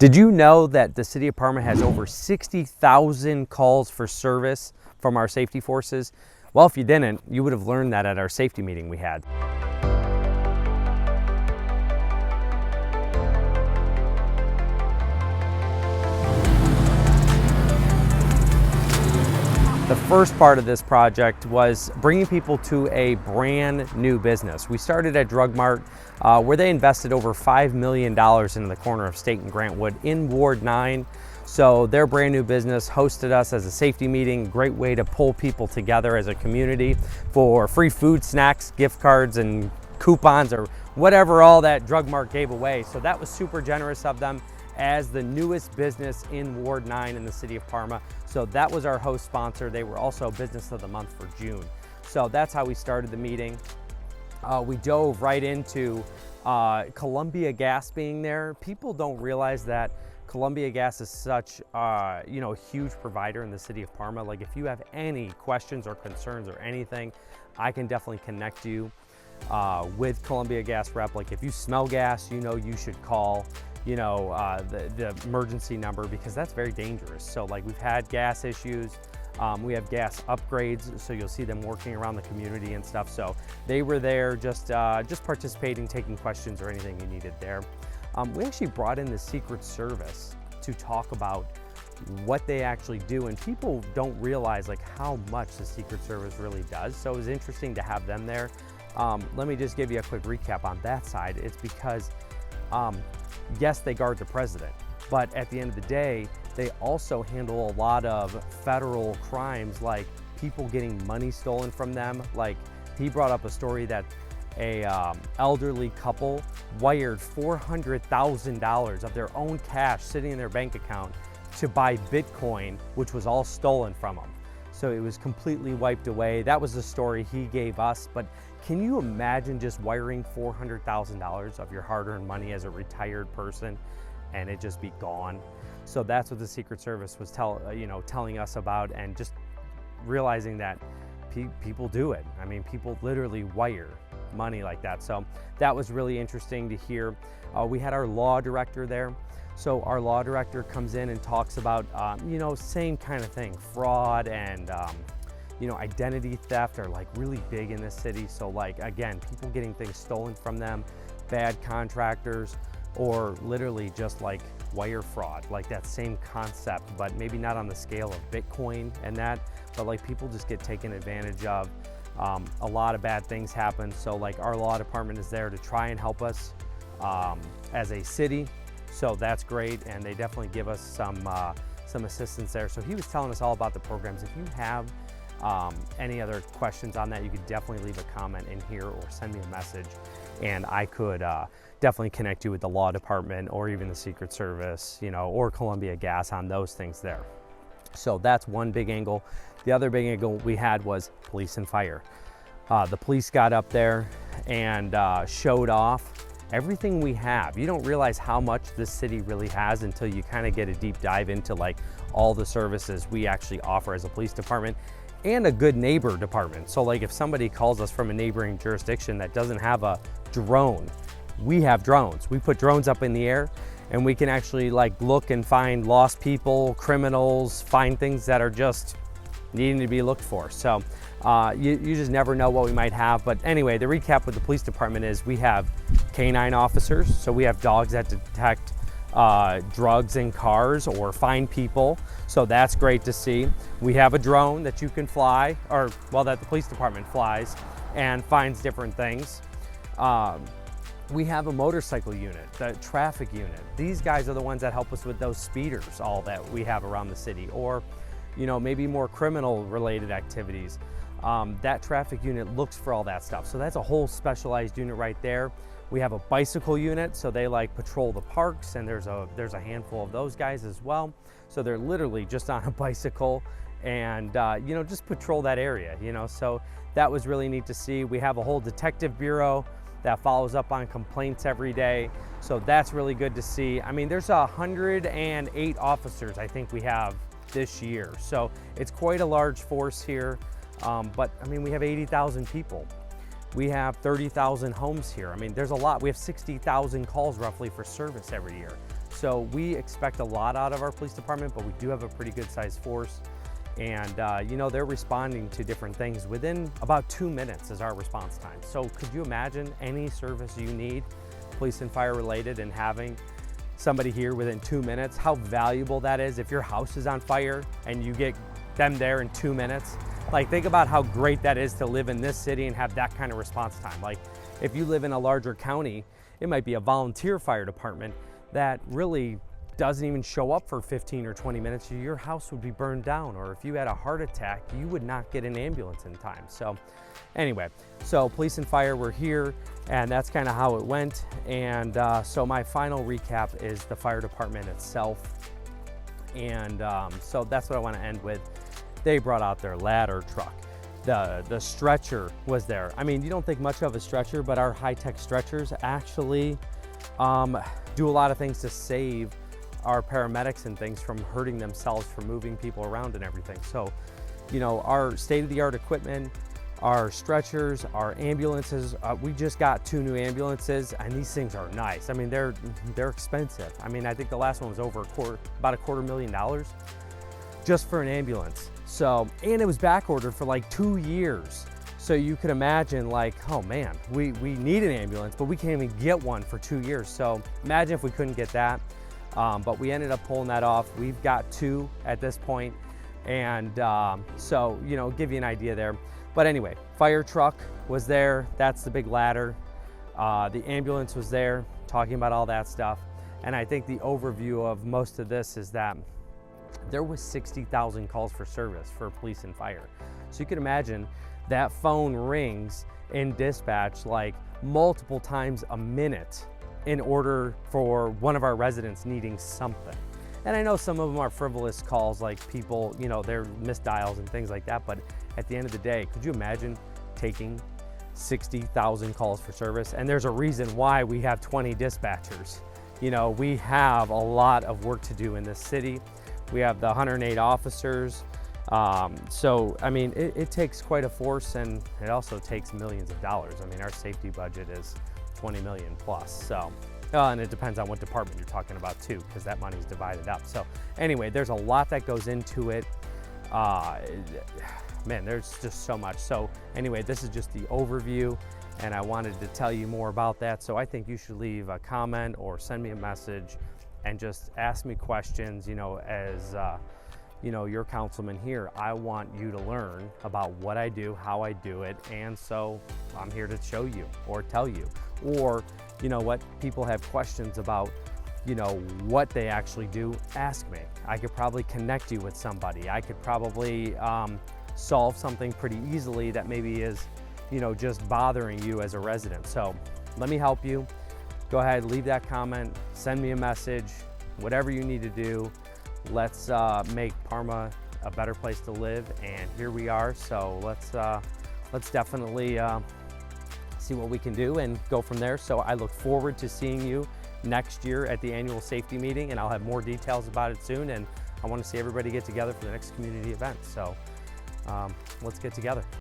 Did you know that the city of Parma has over 60,000 calls for service from our safety forces? Well, if you didn't, you would have learned that at our safety meeting we had. The first part of this project was bringing people to a brand new business. We started at Drug Mart, where they invested over $5 million into the corner of State and Grantwood in Ward 9. So their brand new business hosted us as a safety meeting, great way to pull people together as a community for free food, snacks, gift cards, and coupons, or whatever all that Drug Mart gave away. So that was super generous of them as the newest business in Ward 9 in the city of Parma. So that was our host sponsor. They were also Business of the Month for June. So that's how we started the meeting. We dove right into Columbia Gas being there. People don't realize that Columbia Gas is such a huge provider in the city of Parma. Like, if you have any questions or concerns or anything, I can definitely connect you with Columbia Gas rep. Like, if you smell gas, you should call the emergency number, because that's very dangerous. So like, we've had gas issues, we have gas upgrades, so you'll see them working around the community and stuff. So they were there just participating, taking questions or anything you needed there. We actually brought in the Secret Service to talk about what they actually do, and people don't realize like how much the Secret Service really does. So it was interesting to have them there. Let me just give you a quick recap on that side. It's because yes, they guard the president, but at the end of the day, they also handle a lot of federal crimes, like people getting money stolen from them. Like, he brought up a story that a elderly couple wired $400,000 of their own cash sitting in their bank account to buy Bitcoin, which was all stolen from them. So it was completely wiped away. That was the story he gave us. But can you imagine just wiring $400,000 of your hard-earned money as a retired person and it just be gone? So that's what the Secret Service was telling us about, and just realizing that people do it. I mean, people literally wire money like that. So that was really interesting to hear. We had our law director there. So our law director comes in and talks about, same kind of thing, fraud and, identity theft are like really big in this city. So like, again, people getting things stolen from them, bad contractors, or literally just like wire fraud, like that same concept, but maybe not on the scale of Bitcoin and that, but like people just get taken advantage of. A lot of bad things happen. So like, our law department is there to try and help us as a city. So that's great, and they definitely give us some assistance there. So he was telling us all about the programs. If you have any other questions on that, you could definitely leave a comment in here or send me a message, and I could definitely connect you with the law department or even the Secret Service, or Columbia Gas on those things there. So that's one big angle. The other big angle we had was police and fire. The police got up there and showed off everything we have. You don't realize how much this city really has until you kind of get a deep dive into like all the services we actually offer as a police department and a good neighbor department. So like, if somebody calls us from a neighboring jurisdiction that doesn't have a drone, we have drones. We put drones up in the air, and we can actually like look and find lost people, criminals, find things that are just needing to be looked for. So you just never know what we might have. But anyway, the recap with the police department is we have canine officers. So we have dogs that detect drugs in cars or find people. So that's great to see. We have a drone that you can fly, that the police department flies and finds different things. We have a motorcycle unit, the traffic unit. These guys are the ones that help us with those speeders, all that we have around the city, or maybe more criminal related activities. That traffic unit looks for all that stuff. So that's a whole specialized unit right there. We have a bicycle unit, so they like patrol the parks, and there's a handful of those guys as well. So they're literally just on a bicycle and just patrol that area, so that was really neat to see. We have a whole detective bureau that follows up on complaints every day. So that's really good to see. I mean, there's 108 officers I think we have this year. So it's quite a large force here. But I mean, we have 80,000 people. We have 30,000 homes here. I mean, there's a lot. We have 60,000 calls roughly for service every year. So we expect a lot out of our police department, but we do have a pretty good sized force. And you know, they're responding to different things within about 2 minutes is our response time. So could you imagine any service you need, police and fire related, and having somebody here within 2 minutes, how valuable that is? If your house is on fire and you get them there in 2 minutes, like think about how great that is to live in this city and have that kind of response time. Like if you live in a larger county, it might be a volunteer fire department that really doesn't even show up for 15 or 20 minutes, your house would be burned down. Or if you had a heart attack, you would not get an ambulance in time. So anyway, so police and fire were here, and that's kind of how it went. And so my final recap is the fire department itself. And so that's what I want to end with. They brought out their ladder truck. The stretcher was there. I mean, you don't think much of a stretcher, but our high-tech stretchers actually do a lot of things to save our paramedics and things from hurting themselves, from moving people around and everything. So, you know, our state-of-the-art equipment, our stretchers, our ambulances, we just got 2 new ambulances, and these things are nice. I mean, they're expensive. I mean, I think the last one was over about $250,000 just for an ambulance. So, and it was back ordered for like 2 years. So you could imagine, like, oh man, we need an ambulance, but we can't even get one for 2 years. So imagine if we couldn't get that. But we ended up pulling that off. We've got 2 at this point. And so, you know, give you an idea there. But anyway, fire truck was there. That's the big ladder. The ambulance was there, talking about all that stuff. And I think the overview of most of this is that there was 60,000 calls for service for police and fire. So you can imagine that phone rings in dispatch like multiple times a minute in order for one of our residents needing something. And I know some of them are frivolous calls, like people, you know, they're missed dials and things like that. But at the end of the day, could you imagine taking 60,000 calls for service? And there's a reason why we have 20 dispatchers. You know, we have a lot of work to do in this city. We have the 108 officers. So, I mean, it takes quite a force, and it also takes millions of dollars. I mean, our safety budget is 20 million plus. So, and it depends on what department you're talking about too, because that money's divided up. So anyway, there's a lot that goes into it. Man, there's just so much. So anyway, this is just the overview, and I wanted to tell you more about that. So I think you should leave a comment or send me a message and just ask me questions. You know, as you know, your councilman here, I want you to learn about what I do, how I do it, and so I'm here to show you or tell you. Or, you know what, people have questions about, you know, what they actually do, ask me. I could probably connect you with somebody. I could probably solve something pretty easily that maybe is, you know, just bothering you as a resident. So let me help you. Go ahead, leave that comment, send me a message, whatever you need to do. Let's make Parma a better place to live, and here we are. So let's definitely see what we can do and go from there. So I look forward to seeing you next year at the annual safety meeting, and I'll have more details about it soon. And I want to see everybody get together for the next community event. So let's get together.